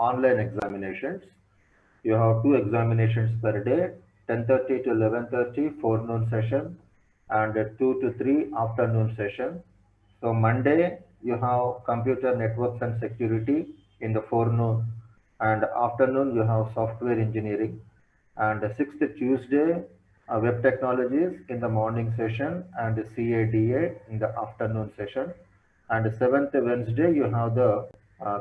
online examinations. You have two examinations per day, 10:30 to 11:30 forenoon session and 2 to 3 afternoon session. So Monday you have computer networks and security in the forenoon, and afternoon you have software engineering. And the sixth Tuesday, web technologies in the morning session and CADA in the afternoon session. And the seventh Wednesday, you have the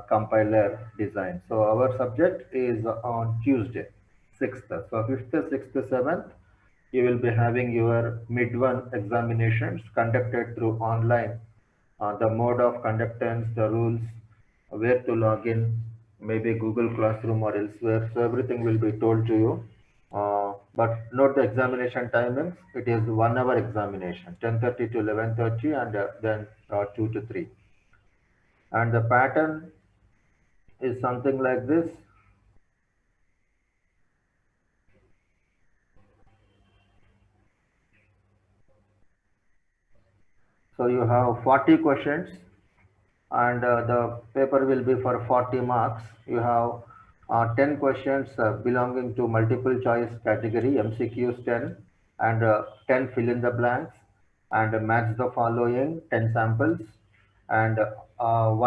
compiler design. So our subject is on Tuesday, 6th. So 5th, 6th, 7th, you will be having your mid-one examinations conducted through online. The mode of conductance, the rules, where to log in, maybe Google Classroom or elsewhere. So everything will be told to you. But note the examination timings. It is 1 hour examination, 10:30 to 11:30, and then 2 to 3. And the pattern is something like this. So you have 40 questions, and the paper will be for 40 marks. You have 10 questions belonging to multiple choice category, MCQs 10, and 10 fill in the blanks, and match the following 10 samples, and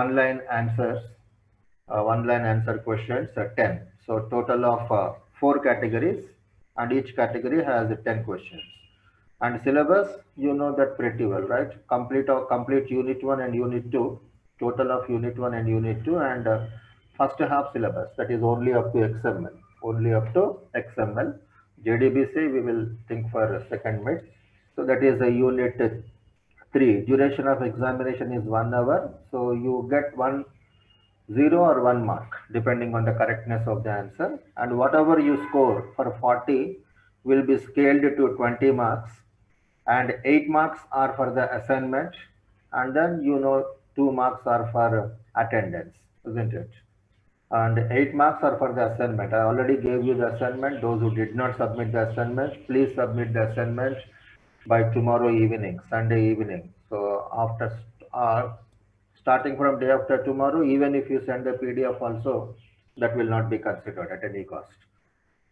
one line answers, one line answer questions 10. So total of 4 categories, and each category has 10 questions. And syllabus, you know that pretty well, right? Complete unit 1 and unit 2, total of unit 1 and unit 2, and first half syllabus, that is only up to XML, only up to XML. JDBC, we will think for second mid. So that is a unit 3. Duration of examination is 1 hour. So you get 0 or 1 mark depending on the correctness of the answer, and whatever you score for 40 will be scaled to 20 marks, and 8 marks are for the assignment, and then 2 marks are for attendance, isn't it? And 8 marks are for the assignment. I already gave you the assignment. Those who did not submit the assignment, please submit the assignment by tomorrow evening, Sunday evening. So after starting from day after tomorrow, even if you send a PDF also, that will not be considered at any cost.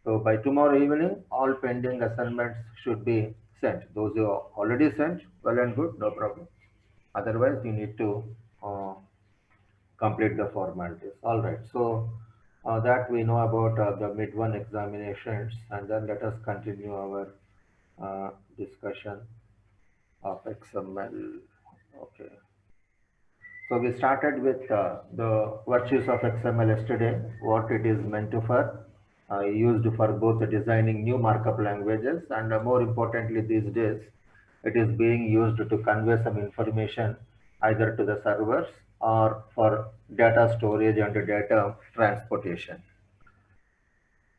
So by tomorrow evening, all pending assignments should be sent. Those who are already sent, well and good, no problem. Otherwise, you need to uh, complete the formalities. All right. So that we know about the mid-one examinations, and then let us continue our discussion of XML. Okay. So we started with the virtues of XML yesterday, what it is meant to for, used for both designing new markup languages, and more importantly these days, it is being used to convey some information either to the servers or for data storage and data transportation.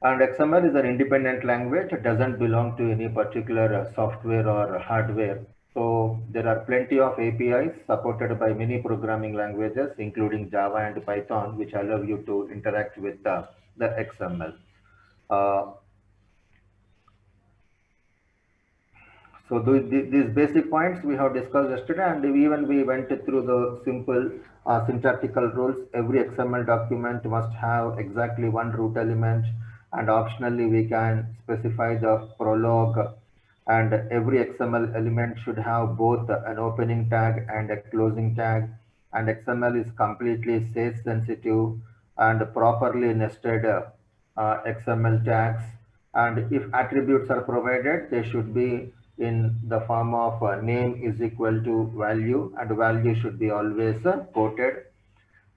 And XML is an independent language. It doesn't belong to any particular software or hardware. So there are plenty of APIs supported by many programming languages, including Java and Python, which allow you to interact with the XML. Uh, so these basic points we have discussed yesterday, and even we went through the simple syntactical rules. Every XML document must have exactly one root element, and optionally we can specify the prologue, and every XML element should have both an opening tag and a closing tag, and XML is completely case sensitive and properly nested XML tags, and if attributes are provided, they should be in the form of name is equal to value, and value should be always quoted.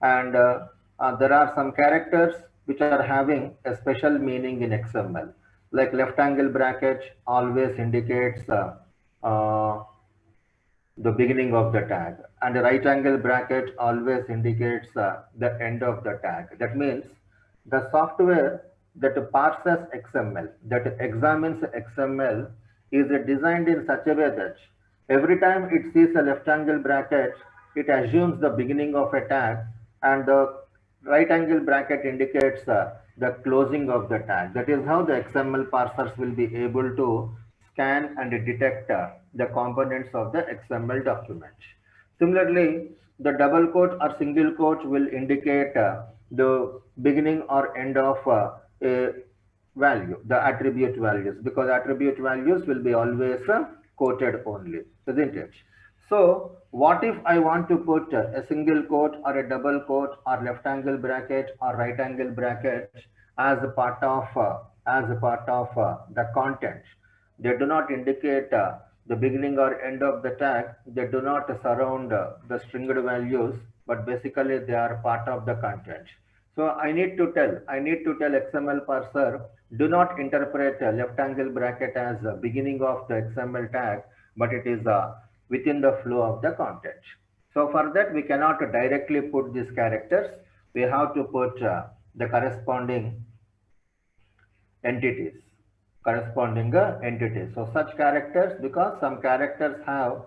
And there are some characters which are having a special meaning in XML, like left angle bracket always indicates the beginning of the tag, and the right angle bracket always indicates the end of the tag. That means the software that parses XML, that examines XML, is designed in such a way that every time it sees a left angle bracket, it assumes the beginning of a tag, and the right angle bracket indicates the closing of the tag. That is how the XML parsers will be able to scan and detect the components of the XML document. Similarly, the double quote or single quote will indicate the beginning or end of a value, the attribute values, because attribute values will be always quoted only, isn't it? So what if I want to put a single quote or a double quote or left angle bracket or right angle bracket as a part of the content? They do not indicate the beginning or end of the tag. They do not surround the stringed values, but basically they are part of the content. So I need to tell XML parser, do not interpret a left angle bracket as the beginning of the XML tag, but it is within the flow of the content. So for that, we cannot directly put these characters. We have to put the entities, corresponding entities. So such characters, because some characters have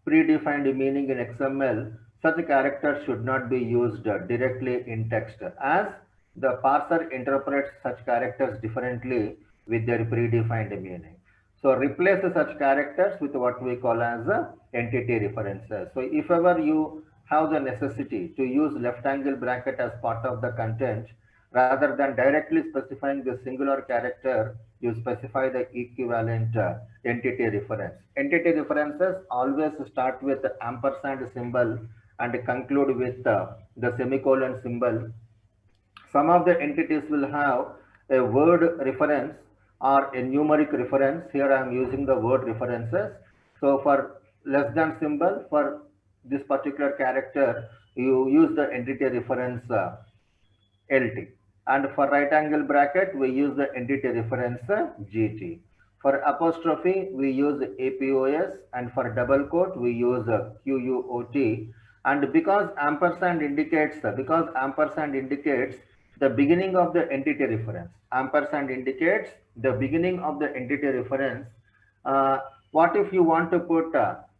predefined meaning in XML, such characters should not be used directly in text, as the parser interprets such characters differently with their predefined meaning. So replace such characters with what we call as entity references. So if ever you have the necessity to use left angle bracket as part of the content, rather than directly specifying the singular character, you specify the equivalent entity reference. Entity references always start with the ampersand symbol and conclude with the semicolon symbol. Some of the entities will have a word reference or a numeric reference. Here I am using the word references. So for less than symbol, for this particular character, you use the entity reference LT. And for right angle bracket, we use the entity reference GT. For apostrophe, we use APOS, and for double quote, we use QUOT. And because ampersand indicates the beginning of the entity reference, ampersand indicates the beginning of the entity reference. What if you want to put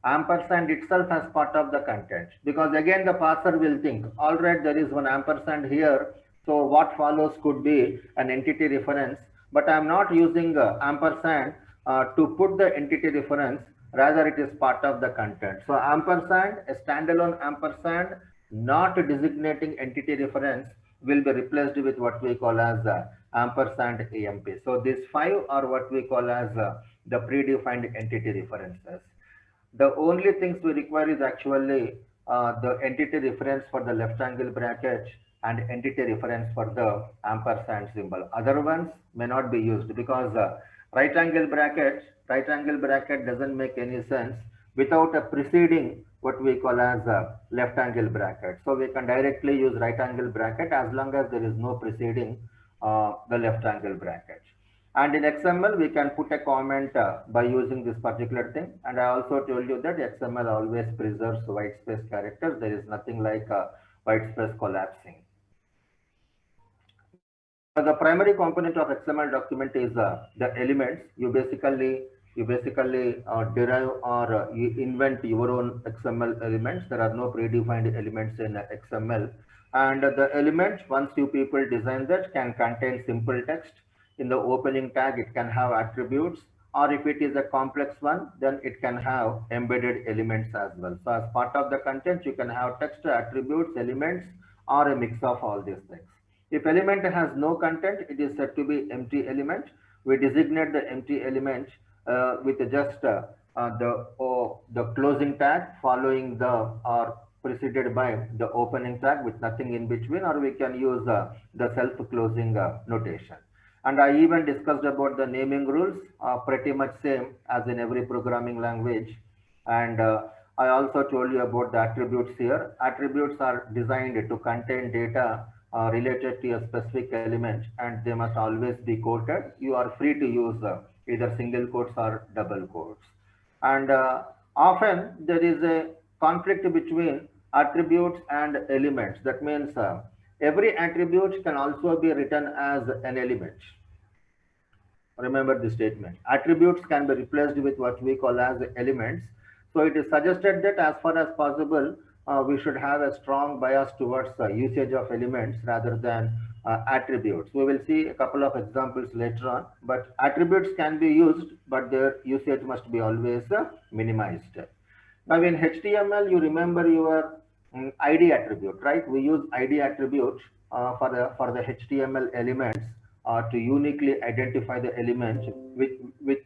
ampersand itself as part of the content? Because again, the parser will think, all right, there is one ampersand here, so what follows could be an entity reference, but I am not using ampersand to put the entity reference, rather it is part of the content. So ampersand, a standalone ampersand, not designating entity reference, will be replaced with what we call as ampersand AMP. So these five are what we call as the predefined entity references. The only things we require is actually the entity reference for the left angle bracket and entity reference for the ampersand symbol. Other ones may not be used, because right angle bracket doesn't make any sense without a preceding what we call as a left angle bracket. So we can directly use right angle bracket as long as there is no preceding the left angle bracket. And in XML, we can put a comment by using this particular thing. And I also told you that XML always preserves white space characters. There is nothing like white space collapsing. The primary component of XML document is the elements. You basically derive or you invent your own XML elements. There are no predefined elements in XML. And the elements, once you people design that, can contain simple text. In the opening tag, it can have attributes, or if it is a complex one, then it can have embedded elements as well. So as part of the content, you can have text, attributes, elements, or a mix of all these things. If element has no content, it is said to be empty element. We designate the empty element with just the closing tag following the or preceded by the opening tag with nothing in between, or we can use the self-closing notation. And I even discussed about the naming rules, pretty much same as in every programming language. And I also told you about the attributes here. Attributes are designed to contain data related to a specific element, and they must always be quoted. You are free to use either single quotes or double quotes. And often there is a conflict between attributes and elements. That means every attribute can also be written as an element. Remember the statement. Attributes can be replaced with what we call as elements. So it is suggested that as far as possible, we should have a strong bias towards the usage of elements rather than attributes. We will see a couple of examples later on, but attributes can be used, but their usage must be always minimized. Now in HTML, you remember your ID attribute, right? We use ID attribute for the HTML elements to uniquely identify the element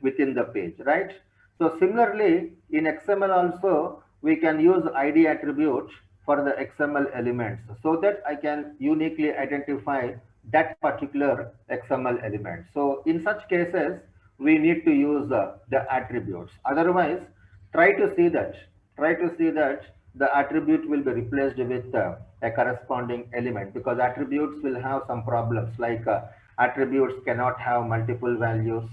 within the page, right? So similarly, in XML also, we can use ID attributes for the XML elements so that I can uniquely identify that particular XML element. So in such cases, we need to use the attributes. Otherwise, try to see that, try to see that the attribute will be replaced with a corresponding element, because attributes will have some problems like attributes cannot have multiple values,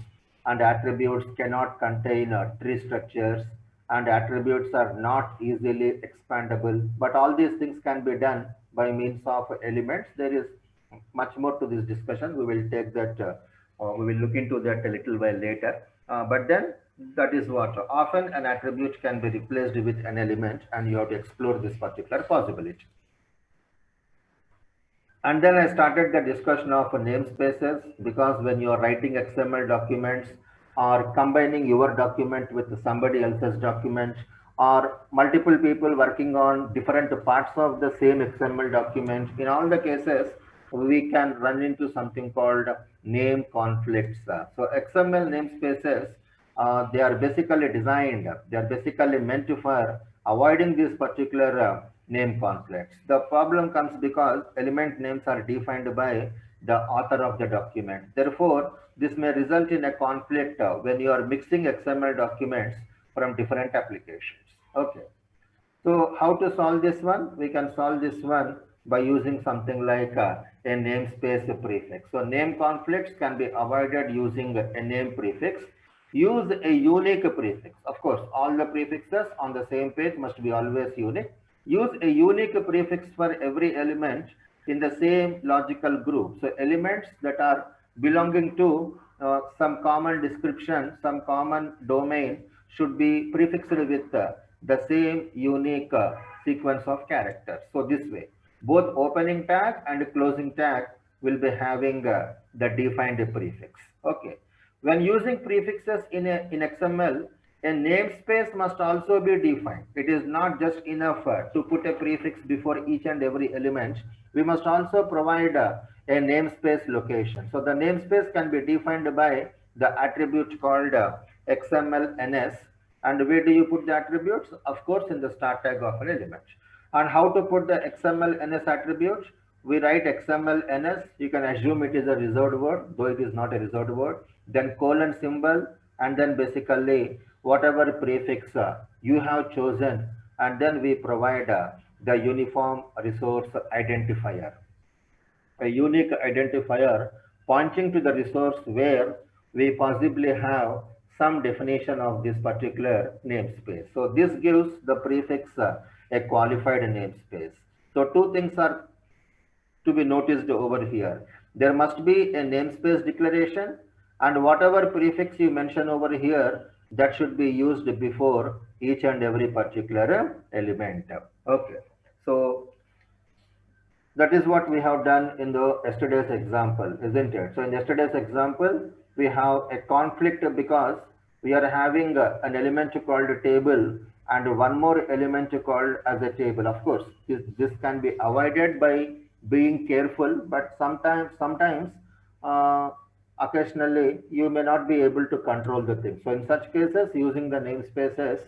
and attributes cannot contain tree structures, and attributes are not easily expandable. But all these things can be done by means of elements. There is much more to this discussion. We will take that, we will look into that a little while later. But then that is what often an attribute can be replaced with an element, and you have to explore this particular possibility. And then I started the discussion of namespaces, because when you are writing XML documents or combining your document with somebody else's document, or multiple people working on different parts of the same XML document, in all the cases, we can run into something called name conflicts. So XML namespaces, they are basically designed, they are basically meant for avoiding these particular name conflicts. The problem comes because element names are defined by the author of the document. Therefore, this may result in a conflict when you are mixing XML documents from different applications. Okay. So how to solve this one? We can solve this one by using something like a namespace prefix. So name conflicts can be avoided using a name prefix. Use a unique prefix. Of course, all the prefixes on the same page must be always unique. Use a unique prefix for every element in the same logical group. So elements that are belonging to some common description, some common domain should be prefixed with the same unique sequence of characters. So this way, both opening tag and closing tag will be having the defined prefix. Okay. When using prefixes in XML, a namespace must also be defined. It is not just enough to put a prefix before each and every element. We must also provide a namespace location. So the namespace can be defined by the attribute called XML_NS. And where do you put the attributes? Of course, in the start tag of an element. And how to put the XML_NS attribute? We write XML_NS. You can assume it is a reserved word, though it is not a reserved word. Then colon symbol, and then basically whatever prefix you have chosen, and then we provide the uniform resource identifier, a unique identifier pointing to the resource where we possibly have some definition of this particular namespace. So this gives the prefix a qualified namespace. So two things are to be noticed over here. There must be a namespace declaration, and whatever prefix you mention over here, that should be used before each and every particular element. Okay. So that is what we have done in the yesterday's example, isn't it? So in yesterday's example, we have a conflict because we are having an element called table and one more element called as a table. Of course, this can be avoided by being careful, but sometimes occasionally you may not be able to control the thing. So in such cases, using the namespaces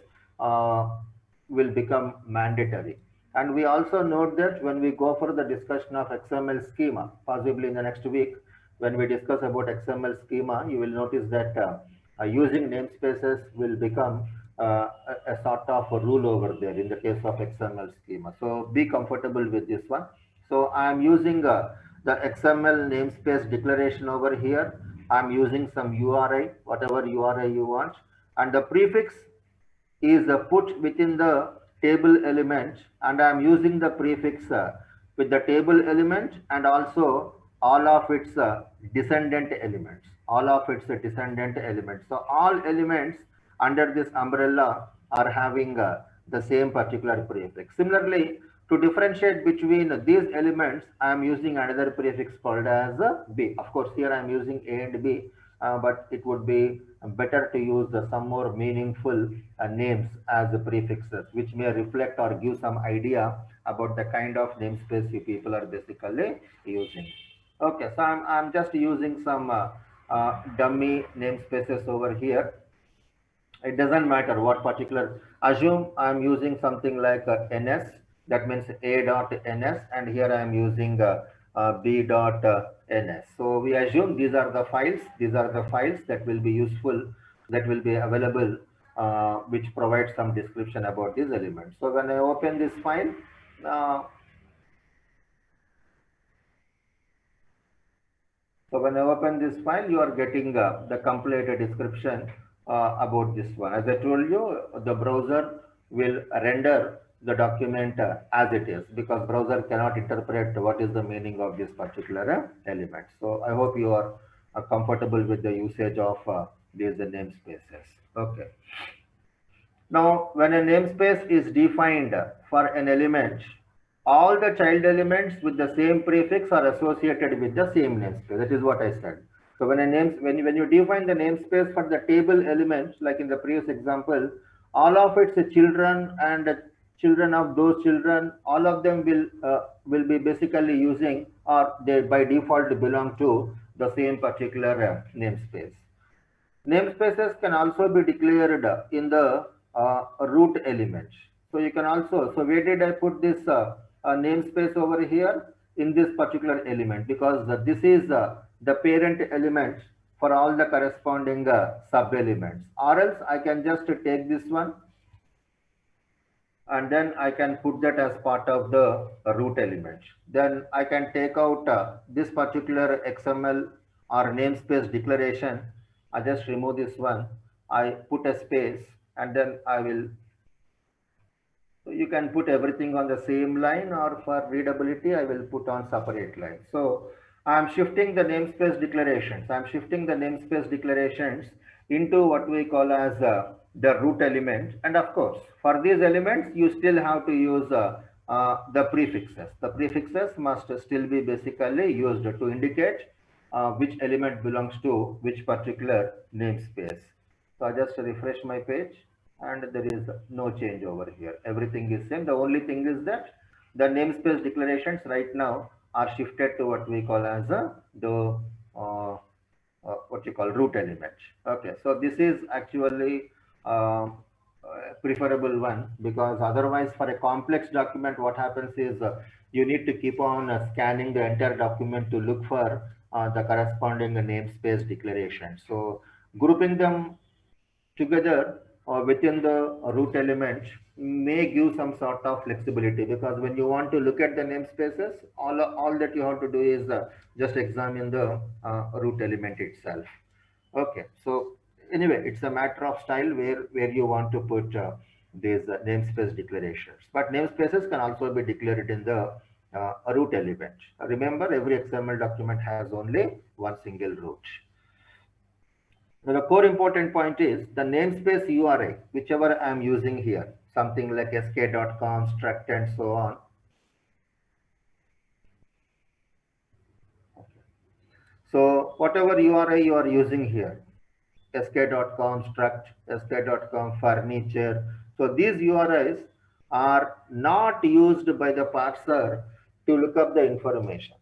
will become mandatory. And we also note that when we go for the discussion of XML schema, possibly in the next week, when we discuss about XML schema, you will notice that using namespaces will become a sort of a rule over there in the case of XML schema. So be comfortable with this one. So I am using the XML namespace declaration over here. I'm using some URI, whatever URI you want, and the prefix is put within the table element, and I'm using the prefix with the table element and also all of its descendant elements, So all elements under this umbrella are having the same particular prefix. Similarly, to differentiate between these elements, I am using another prefix called as B. Of course, here I am using A and B, but it would be better to use some more meaningful names as prefixes, which may reflect or give some idea about the kind of namespace you people are basically using. Okay, so I'm just using some dummy namespaces over here. It doesn't matter what particular, assume I'm using something like ns, that means a dot ns, and here I am using b dot ns. So we assume these are the files that will be useful, that will be available, which provides some description about these elements. So when I open this file, uh, so when I open this file, you are getting the complete description about this one. As I told you, the browser will render the document as it is, because browser cannot interpret what is the meaning of this particular element. So I hope you are comfortable with the usage of these namespaces. Okay. Now, when a namespace is defined for an element, all the child elements with the same prefix are associated with the same namespace. That is what I said. So when you define the namespace for the table elements, like in the previous example, all of its children and children of those children, all of them will be basically using, or they by default belong to the same particular namespace. Namespaces can also be declared in the root element. So you can also, so where did I put this namespace over here? In this particular element, because this is the parent element for all the corresponding sub elements. Or else I can just take this one and then I can put that as part of the root element. Then I can take out this particular XML or namespace declaration. I just remove this one. I put a space and then I will. So you can put everything on the same line, or for readability, I will put on separate line. So I'm shifting the namespace declarations. I'm shifting the namespace declarations into what we call as the root element. And of course, for these elements, you still have to use the prefixes. The prefixes must still be basically used to indicate which element belongs to which particular namespace. So I just refresh my page and there is no change over here. Everything is same. The only thing is that the namespace declarations right now are shifted to what we call as the what you call root element. Okay, so this is actually preferable one, because otherwise for a complex document what happens is you need to keep on scanning the entire document to look for the corresponding namespace declaration. So grouping them together within the root element may give some sort of flexibility, because when you want to look at the namespaces, all that you have to do is just examine the root element itself. Okay, so anyway, it's a matter of style where you want to put these namespace declarations. But namespaces can also be declared in the root element. Remember, every XML document has only one single root. Now, the core important point is the namespace URI, whichever I am using here, something like sk.com, struct, and so on. So whatever URI you are using here, sk.com, struct, sk.com, furniture. So these URIs are not used by the parser to look up the information.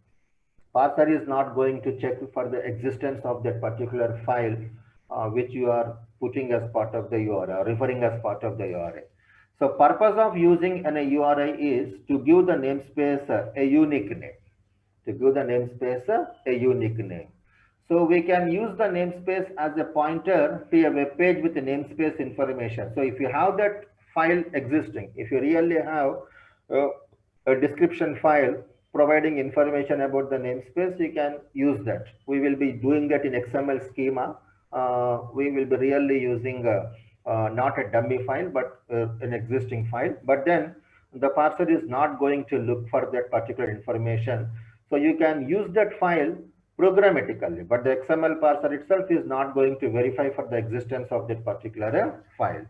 Parser is not going to check for the existence of that particular file which you are putting as part of the URI or referring as part of the URI. So purpose of using an URI is to give the namespace a unique name. To give the namespace a unique name. So we can use the namespace as a pointer to a web page with the namespace information. So if you have that file existing, if you really have a description file providing information about the namespace, you can use that. We will be doing that in XML schema. We will be really using not a dummy file, but an existing file. But then the parser is not going to look for that particular information. So you can use that file programmatically, but the XML parser itself is not going to verify for the existence of that particular file.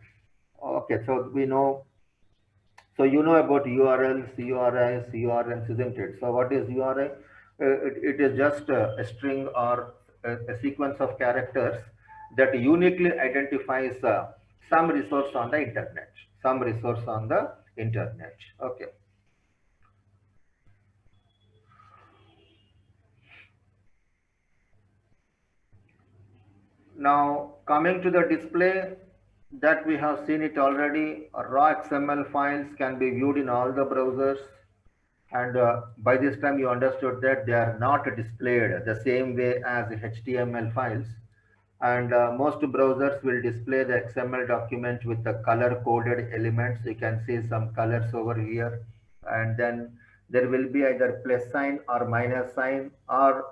Okay, so we know, so you know about URLs, URIs, URNs, isn't it? So what is URI? It is just a string or a sequence of characters that uniquely identifies some resource on the internet, some resource on the internet. Okay. Now coming to the display, that we have seen it already, raw XML files can be viewed in all the browsers, and by this time you understood that they are not displayed the same way as HTML files, and most browsers will display the XML document with the color coded elements. You can see some colors over here, and then there will be either plus sign or minus sign or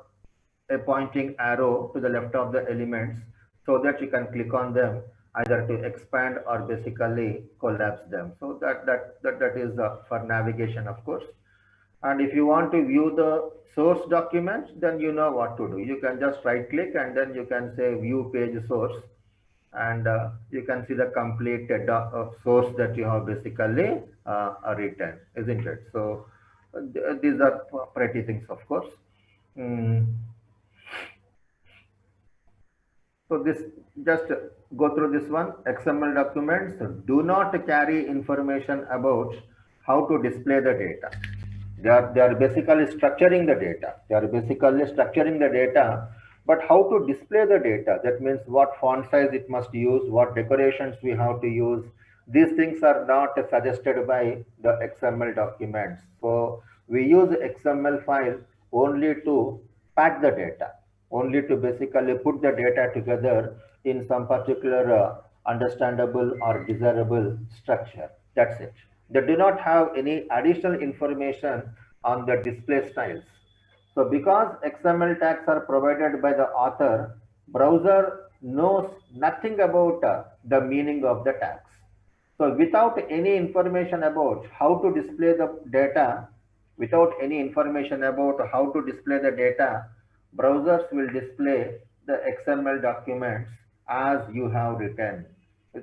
a pointing arrow to the left of the elements, so that you can click on them either to expand or basically collapse them. So that is for navigation, of course. And if you want to view the source documents, then you know what to do. You can just right click and then you can say view page source, and you can see the complete source that you have basically written, isn't it? So these are pretty things, of course. Mm. So this, just go through this one. XML documents do not carry information about how to display the data. They are basically structuring the data. They are basically structuring the data, but how to display the data? That means what font size it must use, what decorations we have to use. These things are not suggested by the XML documents. So we use XML file only to pack the data, only to basically put the data together in some particular understandable or desirable structure. That's it. They do not have any additional information on the display styles. So because XML tags are provided by the author, browser knows nothing about the meaning of the tags. So without any information about how to display the data, without any information about how to display the data, browsers will display the XML documents as you have written.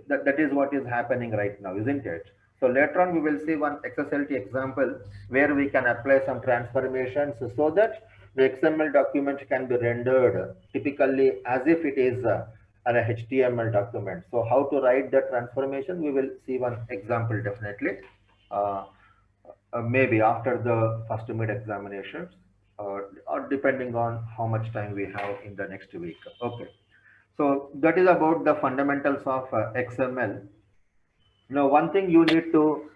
That is what is happening right now, isn't it? So later on, we will see one XSLT example where we can apply some transformations so that the XML document can be rendered typically as if it is an HTML document. So how to write the transformation, we will see one example definitely. Maybe after the first mid examinations, or depending on how much time we have in the next week. Okay. So that is about the fundamentals of XML. Now, one thing you need to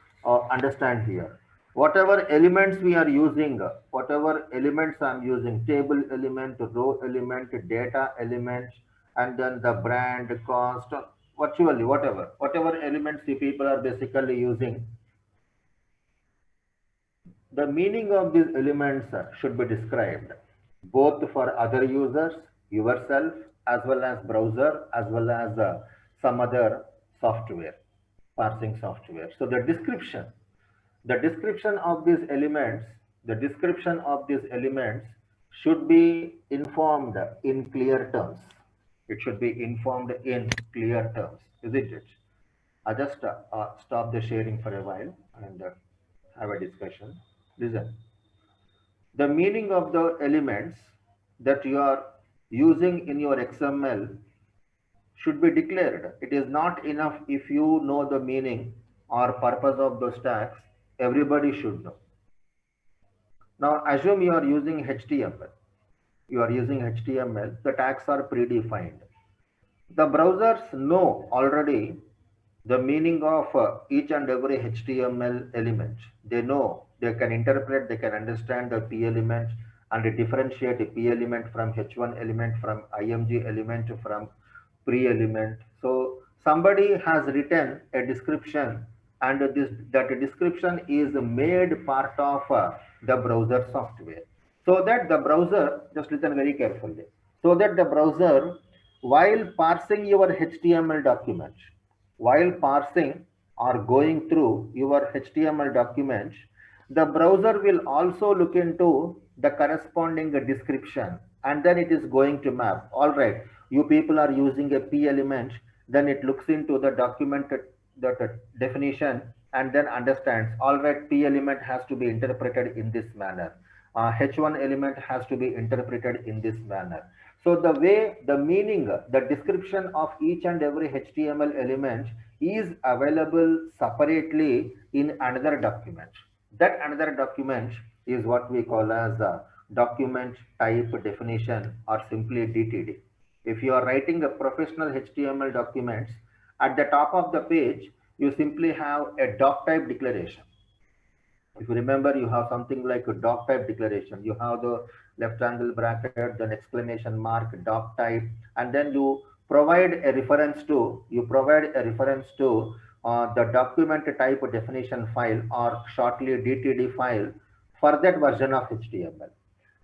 understand here, whatever elements we are using, whatever elements I'm using, table element, row element, data element, and then the brand, cost, virtually whatever elements the people are basically using, the meaning of these elements should be described both for other users, yourself, as well as browser, as well as some other software, parsing software. So the description of these elements, the description of these elements should be informed in clear terms. It should be informed in clear terms, isn't it? I just stop the sharing for a while and have a discussion. Listen, the meaning of the elements that you are using in your XML should be declared. It is not enough if you know the meaning or purpose of those tags. Everybody should know. Now assume you are using HTML. You are using HTML. The tags are predefined. The browsers know already the meaning of each and every HTML element. They know, they can interpret, they can understand the P element and differentiate a P element from H1 element, from IMG element, from pre element. So somebody has written a description, and that description is made part of the browser software. So that the browser, just listen very carefully, so that the browser, while parsing your HTML document, while parsing or going through your HTML document, the browser will also look into the corresponding description, and then it is going to map. All right, you people are using a P element, then it looks into the document, the definition, and then understands, all right, P element has to be interpreted in this manner. H1 element has to be interpreted in this manner. So the way, the meaning, the description of each and every HTML element is available separately in another document. That another document is what we call as a document type definition, or simply DTD. If you are writing a professional HTML documents, at the top of the page, you simply have a doc type declaration. If you remember, you have something like a doc type declaration. You have the left angle bracket, then exclamation mark, doc type, and then you provide a reference to the document type definition file, or shortly DTD file, for that version of HTML.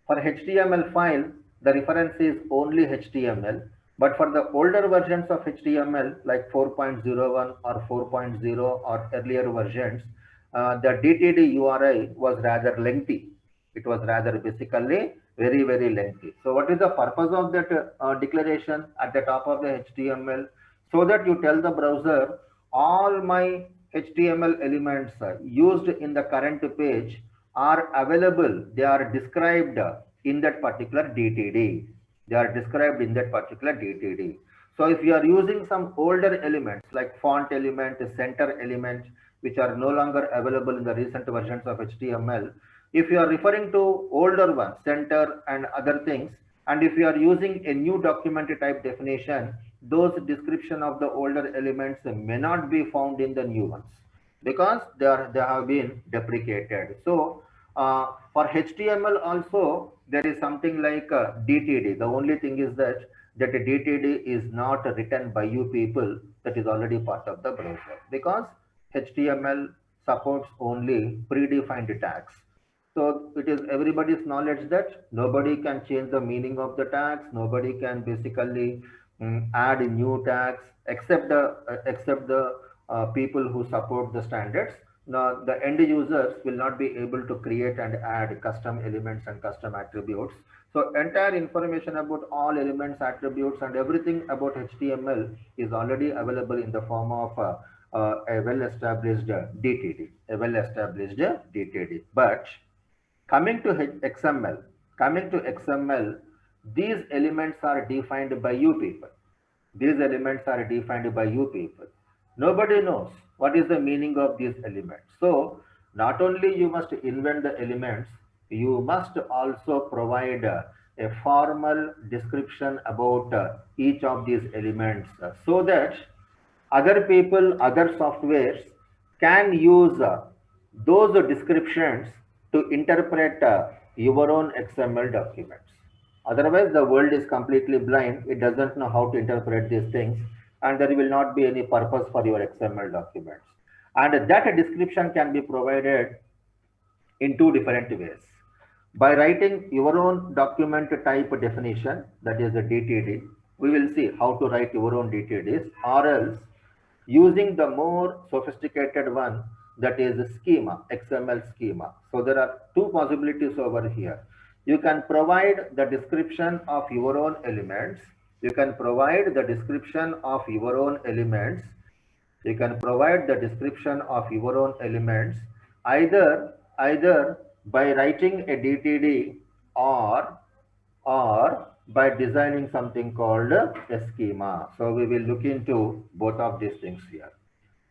For HTML file, the reference is only HTML, but for the older versions of HTML like 4.01 or 4.0 or earlier versions, the DTD URI was rather lengthy. It was rather basically very, very lengthy. So what is the purpose of that declaration at the top of the HTML? So that you tell the browser, all my HTML elements used in the current page are available. They are described in that particular DTD. They are described in that particular DTD. So if you are using some older elements like font element, center element, which are no longer available in the recent versions of HTML, if you are referring to older ones, center and other things, and if you are using a new document type definition, those description of the older elements may not be found in the new ones because they have been deprecated. So for HTML also, there is something like DTD. The only thing is that DTD is not written by you people. That is already part of the browser, because HTML supports only predefined tags. So it is everybody's knowledge that nobody can change the meaning of the tags. Nobody can basically add new tags except the people who support the standards. Now, the end users will not be able to create and add custom elements and custom attributes. So entire information about all elements, attributes, and everything about HTML is already available in the form of a well-established DTD, a well-established DTD. But coming to XML, these elements are defined by you people. These elements are defined by you people. Nobody knows what is the meaning of these elements. So not only you must invent the elements, you must also provide a formal description about each of these elements, so that other people, other softwares can use those descriptions to interpret your own XML documents. Otherwise, the world is completely blind. It doesn't know how to interpret these things, and there will not be any purpose for your XML documents. And that description can be provided in two different ways. By writing your own document type definition, that is the DTD, we will see how to write your own DTDs, or else using the more sophisticated one, that is schema, XML schema. So there are two possibilities over here. You can provide the description of your own elements. You can provide the description of your own elements. You can provide the description of your own elements either by writing a DTD, or by designing something called a schema. So we will look into both of these things here.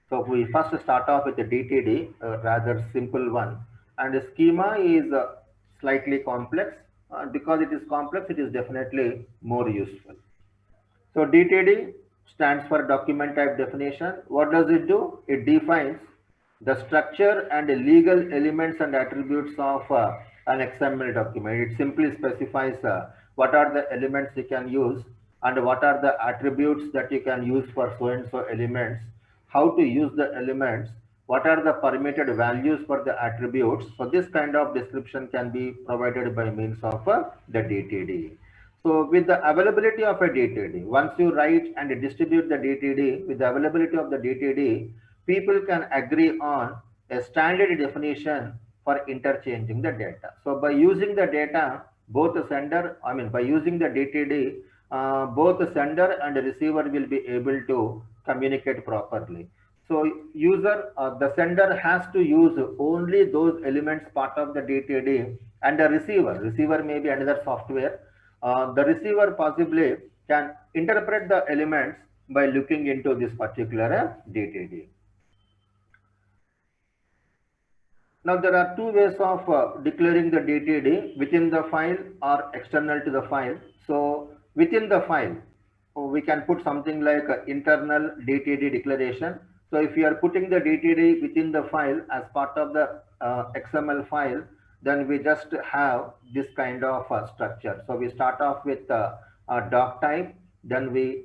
So we first start off with the DTD, a rather simple one, and the schema is slightly complex. Because it is complex, it is definitely more useful. So DTD stands for document type definition. What does it do? It defines the structure and the legal elements and attributes of an XML document. It simply specifies what are the elements you can use and what are the attributes that you can use for so and so elements, how to use the elements, what are the permitted values for the attributes. So this kind of description can be provided by means of the DTD. So with the availability of a DTD, once you write and distribute the DTD, with the availability of the DTD, people can agree on a standard definition for interchanging the data. So by using the data, by using the DTD, both the sender and the receiver will be able to communicate properly. So the sender has to use only those elements part of the DTD, and the receiver may be another software. The receiver possibly can interpret the elements by looking into this particular DTD. Now there are two ways of declaring the DTD, within the file or external to the file. So within the file, we can put something like internal DTD declaration. So if you are putting the DTD within the file as part of the XML file, then we just have this kind of structure. So we start off with a doc type, then we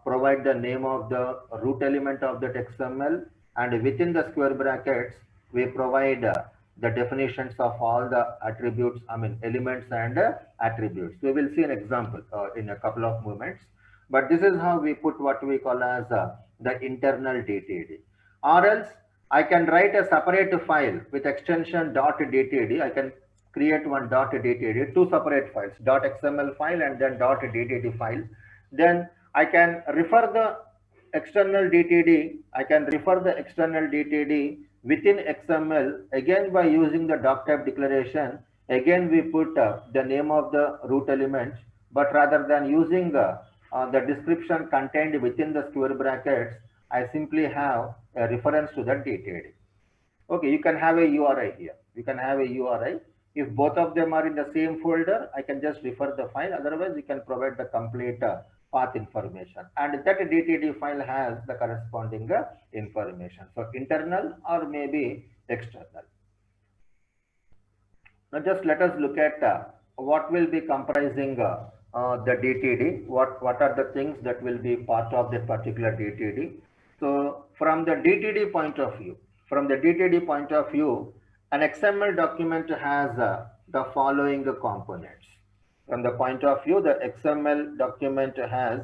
provide the name of the root element of that XML, and within the square brackets, we provide the definitions of all the attributes, I mean elements and attributes. We will see an example in a couple of moments. But this is how we put what we call as the internal DTD. Or else I can write a separate file with extension .dtd. I can create one .dtd, two separate files, .xml file and then .dtd file. Then I can refer the external DTD. I can refer the external DTD within XML again by using the doc type declaration. Again, we put the name of the root element, but rather than using the description contained within the square brackets, I simply have a reference to the DTD. Okay, you can have a URI here. You can have a URI. If both of them are in the same folder, I can just refer the file. Otherwise, you can provide the complete path information. And that DTD file has the corresponding information. So internal or maybe external. Now just let us look at what will be comprising the DTD, what are the things that will be part of that particular DTD. So from the DTD point of view, an XML document has the following components. From the point of view, the XML document has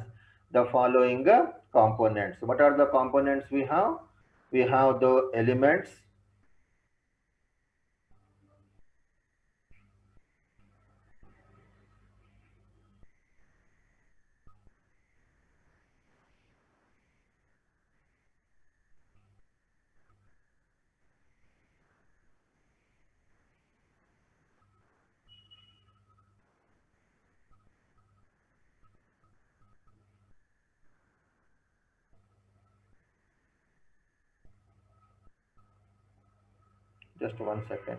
the following components. What are the components we have? We have the elements. Just 1 second.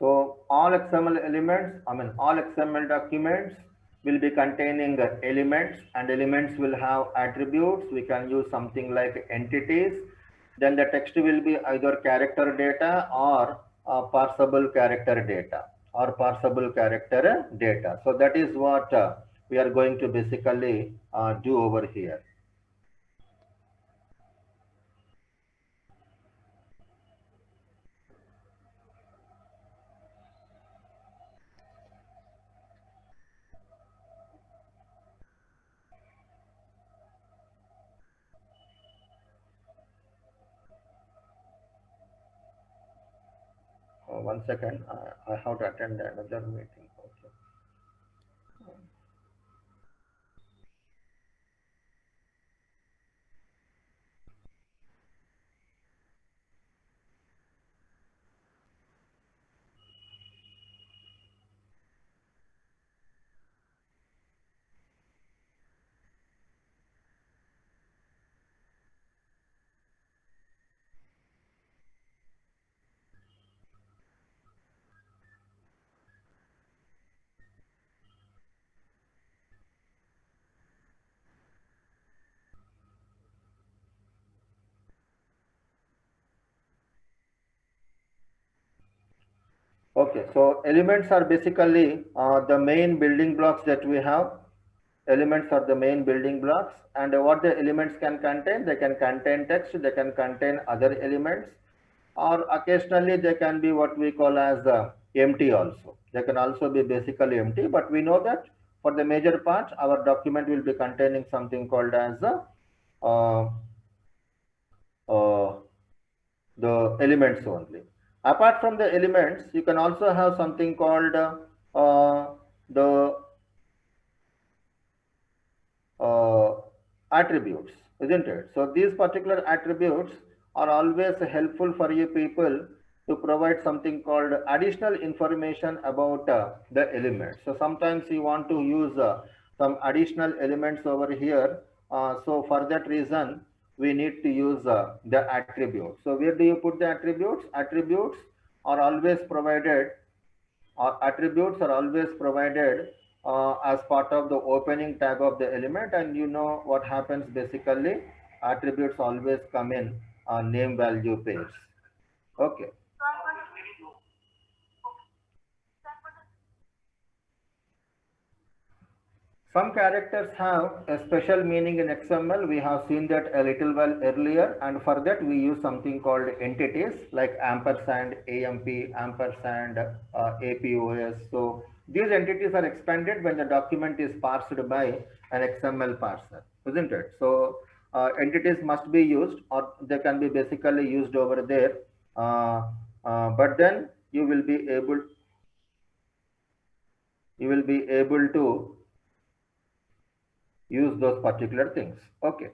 So all XML elements, all XML documents will be containing elements, and elements will have attributes. We can use something like entities. Then the text will be either character data or parsable character data So that is what we are going to basically do over here. 1 second. I have to attend another meeting. Okay. Okay, so elements are basically the main building blocks that we have. Elements are the main building blocks, and what the elements can contain, they can contain text, they can contain other elements, or occasionally they can be what we call as empty also. They can also be basically empty, but we know that for the major part, our document will be containing something called as uh, the elements only. Apart from the elements, you can also have something called the attributes, isn't it? So these particular attributes are always helpful for you people to provide something called additional information about the element. So sometimes you want to use some additional elements over here. So for that reason, we need to use the attributes. So where do you put the attributes? Attributes are always provided, or attributes are always provided as part of the opening tag of the element, and you know what happens basically, attributes always come in name value pairs. Okay. Some characters have a special meaning in XML. We have seen that a little while earlier, and for that we use something called entities like ampersand, AMP, ampersand, APOS. So these entities are expanded when the document is parsed by an XML parser, isn't it? So entities must be used, or they can be basically used over there. But then you will be able to use those particular things. Okay,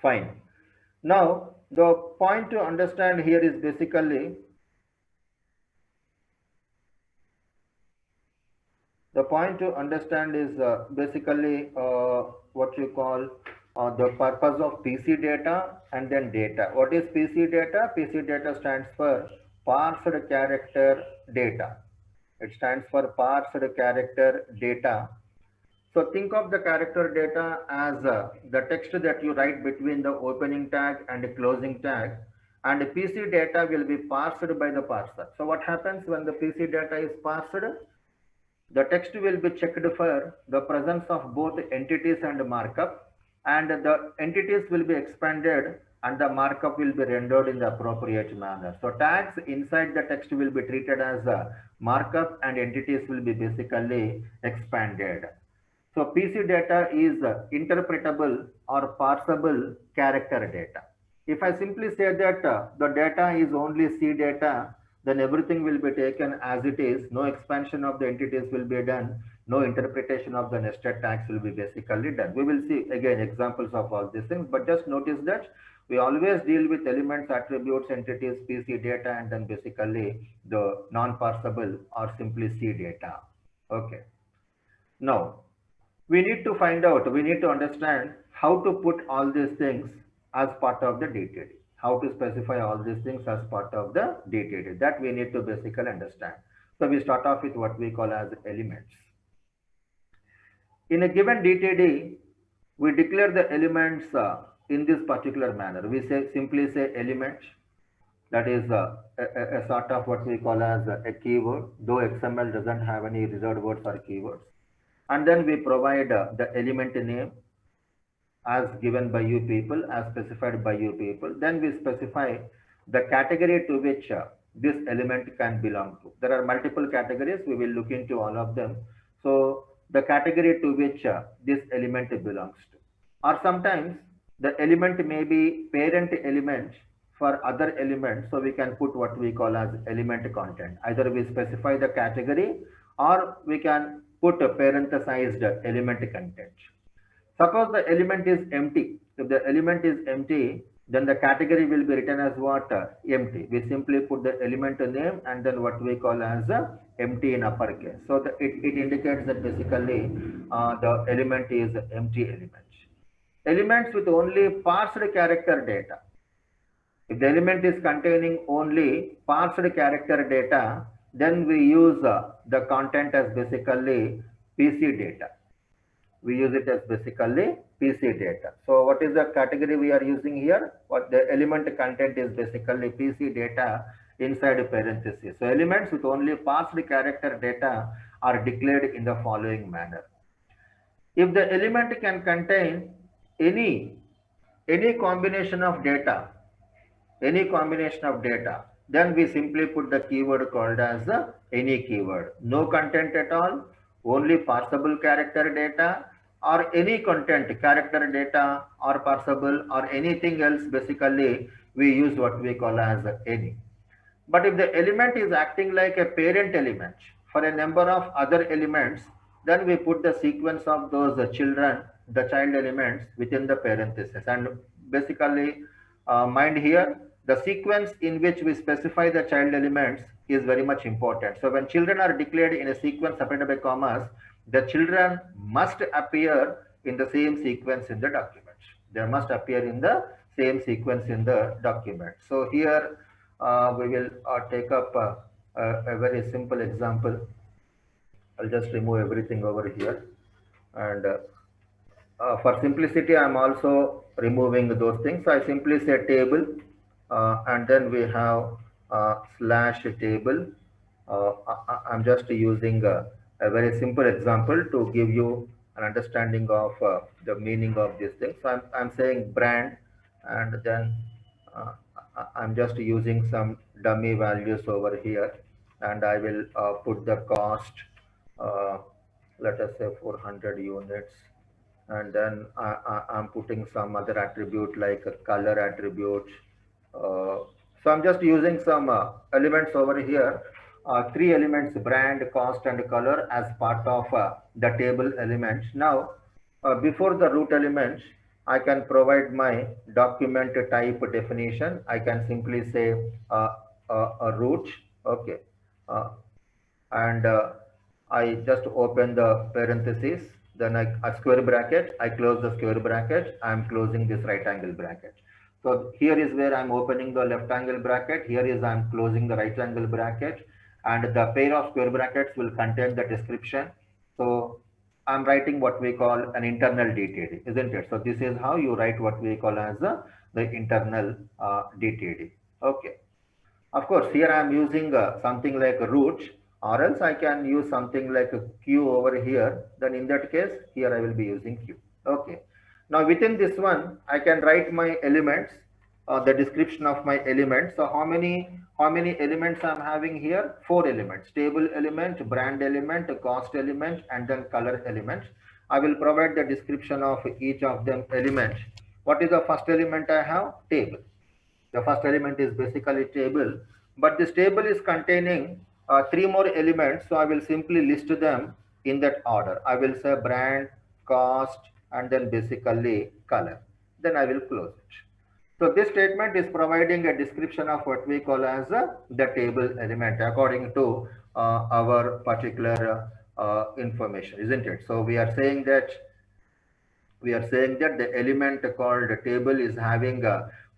fine. Now, the point to understand here is basically what you call the purpose of PC data and then data. What is PC data? PC data stands for parsed character data. It stands for parsed character data. So think of the character data as the text that you write between the opening tag and the closing tag, and the PC data will be parsed by the parser. So what happens when the PC data is parsed? The text will be checked for the presence of both entities and markup, and the entities will be expanded and the markup will be rendered in the appropriate manner. So tags inside the text will be treated as a markup and entities will be basically expanded. So PC data is interpretable or parsable character data. If I simply say that the data is only C data, then everything will be taken as it is. No expansion of the entities will be done. No interpretation of the nested tags will be basically done. We will see again examples of all these things, but just notice that we always deal with elements, attributes, entities, PC data, and then basically the non-parsable or simply C data. Okay. Now, we need to understand how to put all these things as part of the DTD, how to specify all these things as part of the DTD. That we need to basically understand. So we start off with what we call as elements. In a given DTD, we declare the elements in this particular manner. We simply say element, that is a sort of what we call as a keyword, though XML doesn't have any reserved words or keywords. And then we provide the element name as given by you people, as specified by you people. Then we specify the category to which this element can belong to. There are multiple categories. We will look into all of them. So the category to which this element belongs to. Or sometimes the element may be parent element for other elements. So we can put what we call as element content. Either we specify the category or we can put a parenthesized element content. Suppose the element is empty. If the element is empty, then the category will be written as what? Empty. We simply put the element name and then what we call as empty in uppercase. So it indicates that basically the element is empty element. Elements with only parsed character data. If the element is containing only parsed character data, then we use the content as basically PC data. We use it as basically PC data. So what is the category we are using here? What the element content is basically PC data inside a parenthesis. So elements with only parsed character data are declared in the following manner. If the element can contain any combination of data, then we simply put the keyword called as any keyword. No content at all, only parsable character data, or any content, character data or parsable or anything else, basically we use what we call as any. But if the element is acting like a parent element for a number of other elements, then we put the sequence of those children the child elements within the parenthesis. And basically, mind here, the sequence in which we specify the child elements is very much important. So when children are declared in a sequence separated by commas, the children must appear in the same sequence in the document. They must appear in the same sequence in the document. So here we will take up a very simple example. I'll just remove everything over here. And for simplicity, I'm also removing those things. So I simply say table, and then we have slash table. I'm just using a very simple example to give you an understanding of the meaning of this thing. So I'm saying brand, and then I'm just using some dummy values over here, and I will put the cost, uh, let us say 400 units, and then I'm putting some other attribute like a color attribute. So I'm just using some elements over here, three elements: brand, cost, and color, as part of the table elements. Now, before the root elements, I can provide my document type definition. I can simply say a root, okay, uh, and I just open the parenthesis, then a square bracket, I close the square bracket, I'm closing this right angle bracket. So here is where I'm opening the left angle bracket, here is I'm closing the right angle bracket, and the pair of square brackets will contain the description. So I'm writing what we call an internal DTD, isn't it? So this is how you write what we call as the internal DTD. Okay. Of course, here I am using something like root, or else I can use something like a Q over here. Then in that case, here I will be using Q. Okay. Now within this one, I can write my elements, the description of my elements. So how many elements I'm having here? Four elements: table element, brand element, cost element, and then color element. I will provide the description of each of them element. What is the first element I have? Table. The first element is basically table, but this table is containing three more elements. So I will simply list them in that order. I will say brand, cost, and then basically color. Then I will close it. So this statement is providing a description of what we call as the table element according to our particular information, isn't it? So we are saying that the element called table is having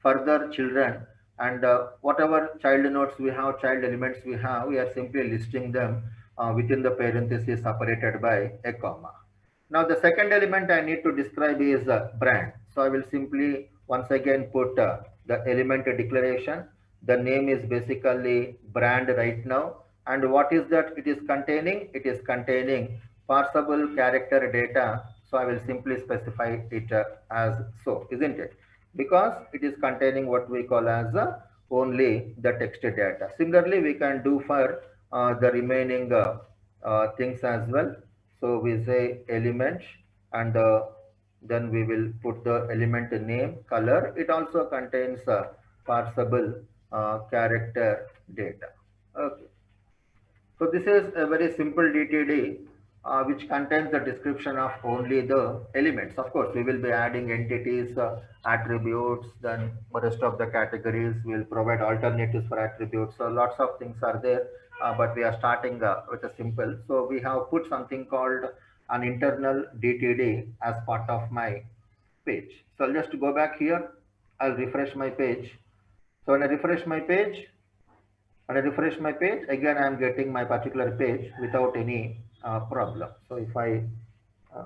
further children, and whatever child nodes we have, child elements we are simply listing them within the parenthesis separated by a comma. Now the second element I need to describe is brand. So I will simply once again put the element declaration. The name is basically brand right now. And what is that it is containing? It is containing parsable character data. So I will simply specify it as so, isn't it? Because it is containing what we call as only the text data. Similarly, we can do for the remaining things as well. So we say element, and then we will put the element name, color. It also contains parsable character data. Okay. So this is a very simple DTD which contains the description of only the elements. Of course, we will be adding entities, attributes, then the rest of the categories. We will provide alternatives for attributes. So lots of things are there, but we are starting with a simple. So we have put something called an internal DTD as part of my page. So I'll just go back here. I'll refresh my page. So when I refresh my page, again I am getting my particular page without any problem. So if I uh,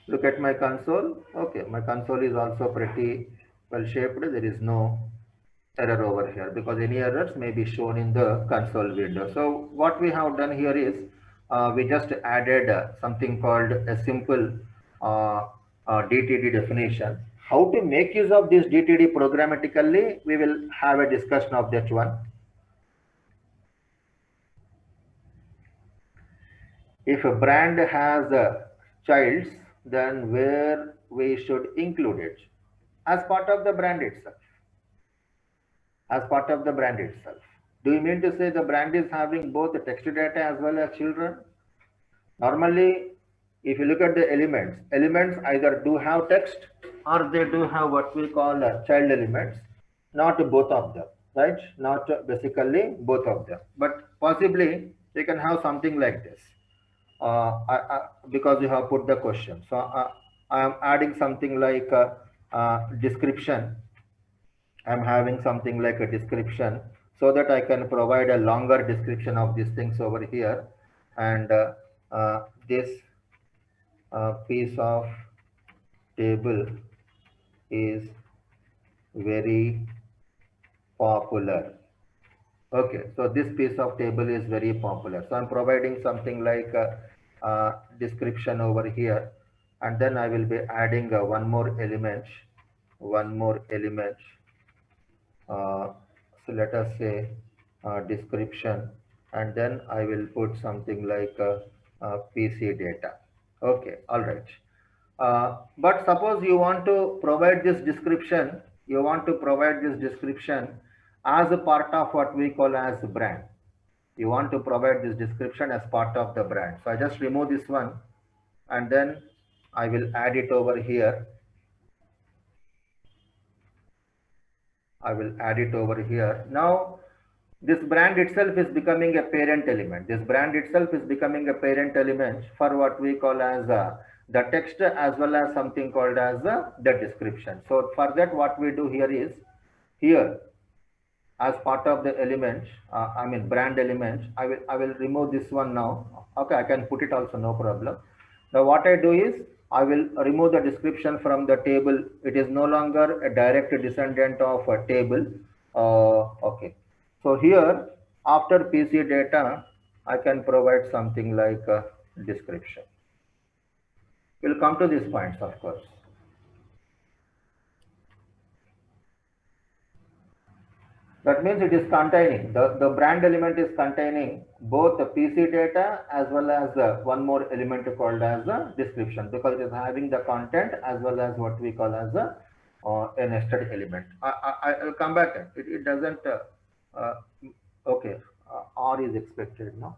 look at my console, okay, my console is also pretty well shaped. There is no error over here because any errors may be shown in the console window. So what we have done here is we just added something called a simple DTD definition. How to make use of this DTD programmatically, we will have a discussion of that one. If a brand has childs, then where we should include it as part of the brand itself. As part of the brand itself. Do you mean to say the brand is having both the text data as well as children? Normally, if you look at the elements, elements either do have text or they do have what we call child elements, not both of them, right? Not basically both of them, but possibly you can have something like this. Because you have put the question. So I am adding something like description. I'm having something like a description so that I can provide a longer description of these things over here. And this piece of table is very popular. Okay, so this piece of table is very popular. So I'm providing something like a description over here, and then I will be adding one more element. So let us say description, and then I will put something like PC data. Okay, all right. But suppose you want to provide this description, as a part of what we call as brand. You want to provide this description as part of the brand. So I just remove this one and then I will add it over here. I will add it over here. Now, this brand itself is becoming a parent element. This brand itself is becoming a parent element for what we call as the text as well as something called as the description. So for that, what we do here is, here as part of the element, I mean brand element, I will remove this one now. Okay, I can put it also, no problem. Now what I do is, I will remove the description from the table. It is no longer a direct descendant of a table. Okay. So here, after PC data, I can provide something like a description. We'll come to these points, of course. That means it is containing, the brand element is containing both the PC data as well as one more element called as the description, because it is having the content as well as what we call as a nested element. I'll come back. It doesn't, okay, R is expected now.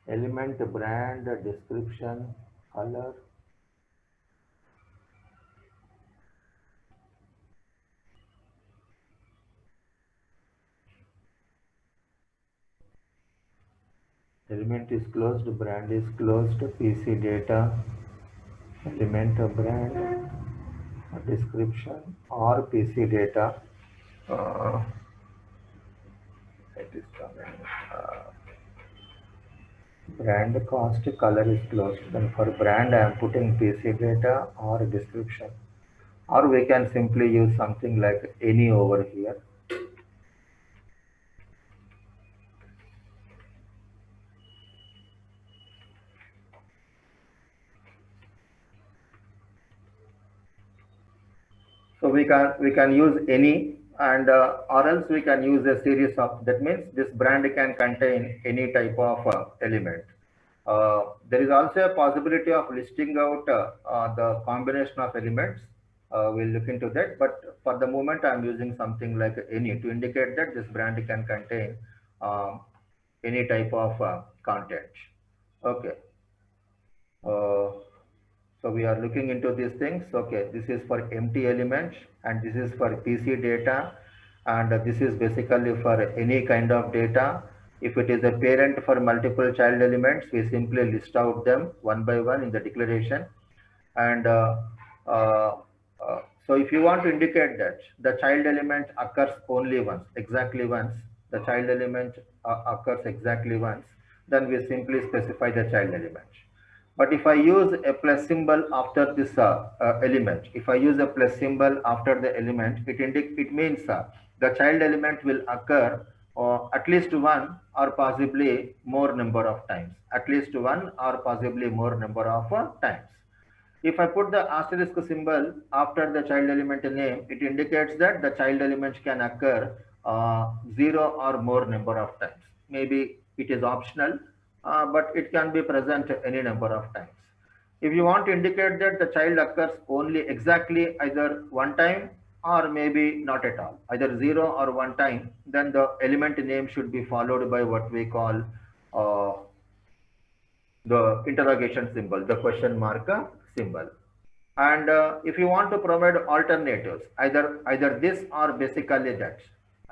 Element, brand, description, color. Element is closed, brand is closed, PC data, element, brand, description or PC data. It is coming. Brand cost, color is closed. Then for brand, I am putting PC data or description. Or we can simply use something like any over here. So we can use any, and or else we can use a series of, that means this brand can contain any type of element. There is also a possibility of listing out the combination of elements. We'll look into that, but for the moment I'm using something like any to indicate that this brand can contain any type of content. Okay. So we are looking into these things. Okay, this is for empty element and this is for PC data, and this is basically for any kind of data. If it is a parent for multiple child elements, we simply list out them one by one in the declaration. And uh, so if you want to indicate that the child element occurs only once, exactly once, the child element occurs exactly once, then we simply specify the child element. But if I use a plus symbol after this element, if I use a plus symbol after the element, it means the child element will occur at least one or possibly more number of times. At least one or possibly more number of times. If I put the asterisk symbol after the child element name, it indicates that the child element can occur zero or more number of times. Maybe it is optional, but it can be present any number of times. If you want to indicate that the child occurs only exactly either one time or maybe not at all, either zero or one time, then the element name should be followed by what we call uh, the interrogation symbol, the question mark symbol. And if you want to provide alternatives, either this or basically that,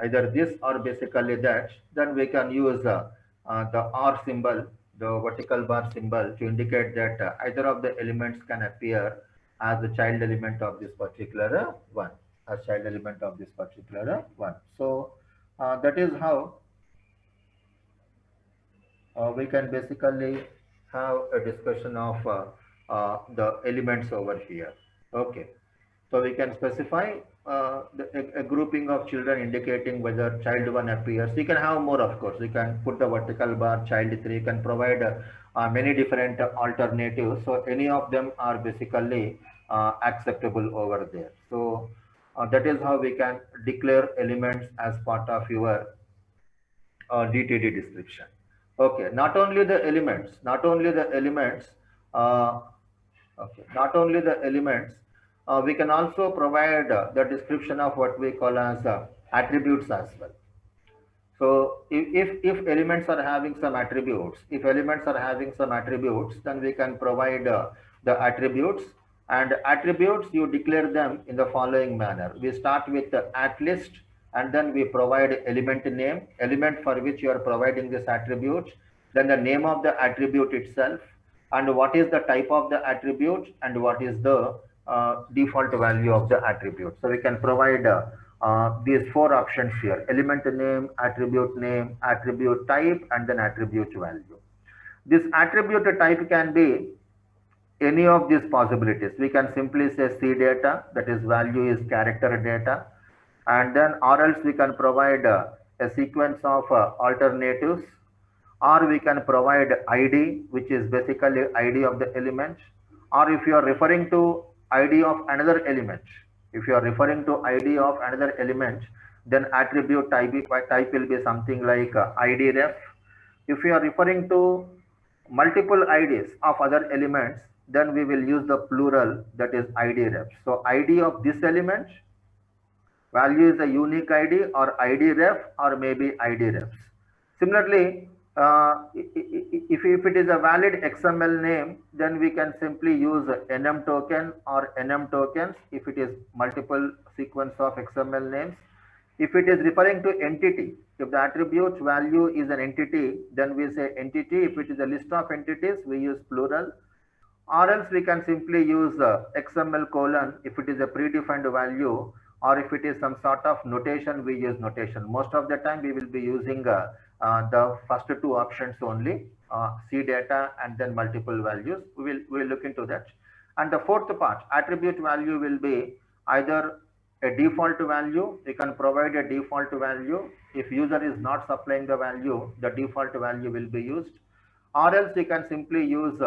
either this or basically that, then we can use the R symbol, the vertical bar symbol, to indicate that either of the elements can appear as the child element of this particular one, as child element of this particular one. So that is how we can basically have a discussion of the elements over here. Okay. So we can specify a grouping of children indicating whether child 1 appears. You can have more, of course. You can put the vertical bar, child 3. You can provide many different alternatives. So any of them are basically acceptable over there. So that is how we can declare elements as part of your DTD description. Okay, not only the elements, uh, okay, not only the elements, we can also provide the description of what we call as attributes as well. So if elements are having some attributes, then we can provide the attributes. And attributes, you declare them in the following manner. We start with the at list, and then we provide element name, element for which you are providing this attribute, then the name of the attribute itself, and what is the type of the attribute, and what is the default value of the attribute. So we can provide these four options here: element name, attribute type, and then attribute value. This attribute type can be any of these possibilities. We can simply say C data, that is value is character data, and then or else we can provide a sequence of alternatives, or we can provide ID, which is basically ID of the element, or if you are referring to ID of another element, then attribute type will be something like ID ref. If you are referring to multiple IDs of other elements, then we will use the plural, that is ID ref. So ID of this element, value is a unique ID or ID ref or maybe ID refs. Similarly, if it is a valid XML name, then we can simply use NM token or NM tokens if it is multiple sequence of XML names. If it is referring to entity, if the attribute value is an entity, then we say entity. If it is a list of entities, we use plural. Or else we can simply use XML colon if it is a predefined value, or if it is some sort of notation, we use notation. Most of the time we will be using the first two options only, C data and then multiple values. We will look into that. And the fourth part, attribute value, will be either a default value. We can provide a default value. If user is not supplying the value, the default value will be used. Or else you can simply use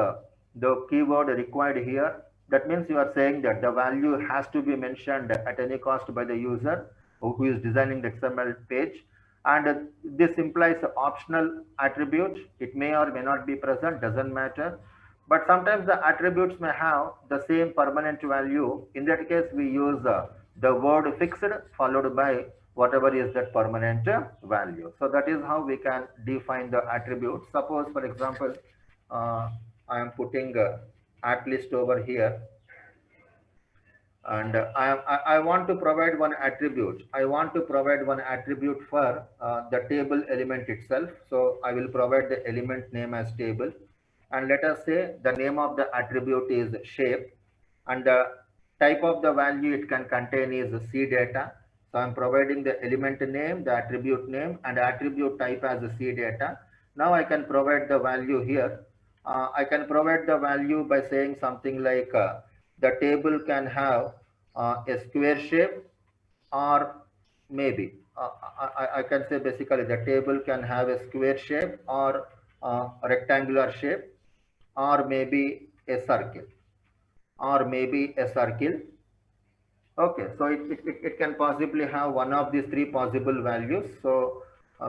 the keyword required here. That means you are saying that the value has to be mentioned at any cost by the user who is designing the XML page. And this implies optional attribute. It may or may not be present, doesn't matter. But sometimes the attributes may have the same permanent value. In that case, we use the word fixed followed by whatever is that permanent value. So that is how we can define the attribute. Suppose, for example, I am putting at list over here, and I want to provide one attribute. I want to provide one attribute for the table element itself. So I will provide the element name as table, and let us say the name of the attribute is shape, and the type of the value it can contain is C data. So I'm providing the element name, the attribute name, and attribute type as a C data. Now I can provide the value here. I can provide the value by saying something like the table can have a square shape, or maybe I can say basically the table can have a square shape or a rectangular shape, or maybe a circle, Okay, so it can possibly have one of these three possible values. So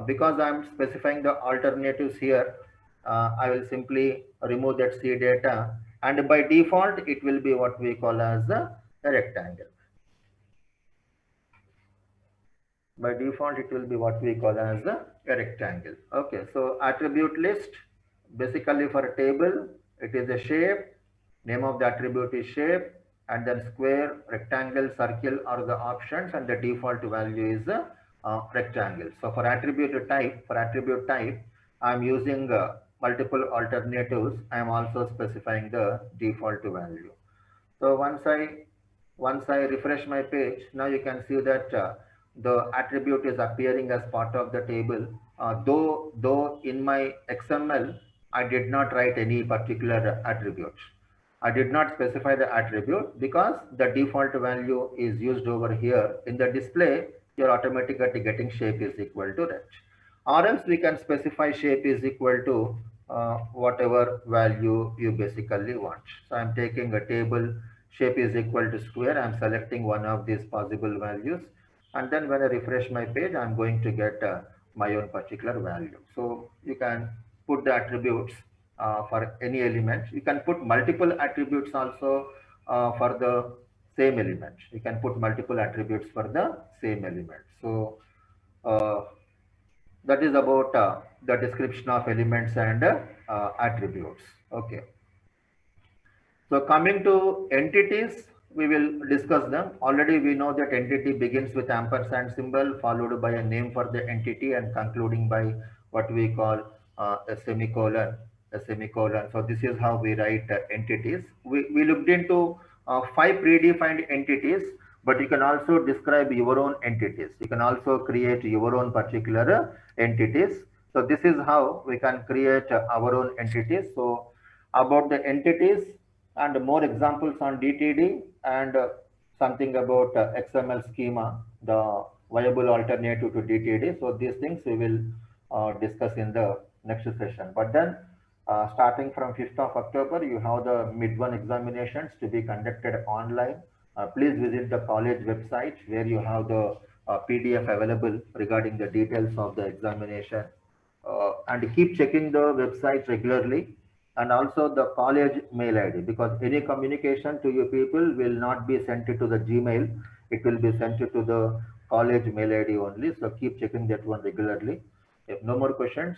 because I'm specifying the alternatives here, I will simply remove that C data and by default it will be what we call as a rectangle. By default it will be what we call as a rectangle. Okay, so attribute list, basically for a table it is a shape, name of the attribute is shape, and then square, rectangle, circle are the options, and the default value is a rectangle. So for attribute type I am using multiple alternatives. I am also specifying the default value. So once I refresh my page, now you can see that the attribute is appearing as part of the table. Though in my XML I did not write any particular attribute. I did not specify the attribute because the default value is used over here in the display. You're automatically getting shape is equal to that. Or else we can specify shape is equal to whatever value you basically want. So I'm taking a table shape is equal to square. I'm selecting one of these possible values, and then when I refresh my page, I'm going to get my own particular value. So you can put the attributes for any element. You can put multiple attributes also for the same element. You can put multiple attributes for the same element. So uh, that is about the description of elements and attributes. Okay. So coming to entities, we will discuss them. Already we know that entity begins with ampersand symbol followed by a name for the entity and concluding by what we call a semicolon. A semicolon. So this is how we write entities. We looked into 5 predefined entities, but you can also describe your own entities. You can also create your own particular entities. So this is how we can create our own entities. So about the entities, and more examples on DTD, and something about XML schema, the viable alternative to DTD. So these things we will discuss in the next session. But then starting from 5th of October, you have the mid-1 examinations to be conducted online. Please visit the college website where you have the PDF available regarding the details of the examination. And keep checking the website regularly, and also the college mail ID, because any communication to you people will not be sent to the Gmail. It will be sent to the college mail ID only. So keep checking that one regularly. If no more questions,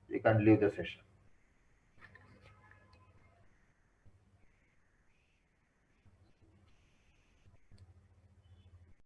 you can leave the session.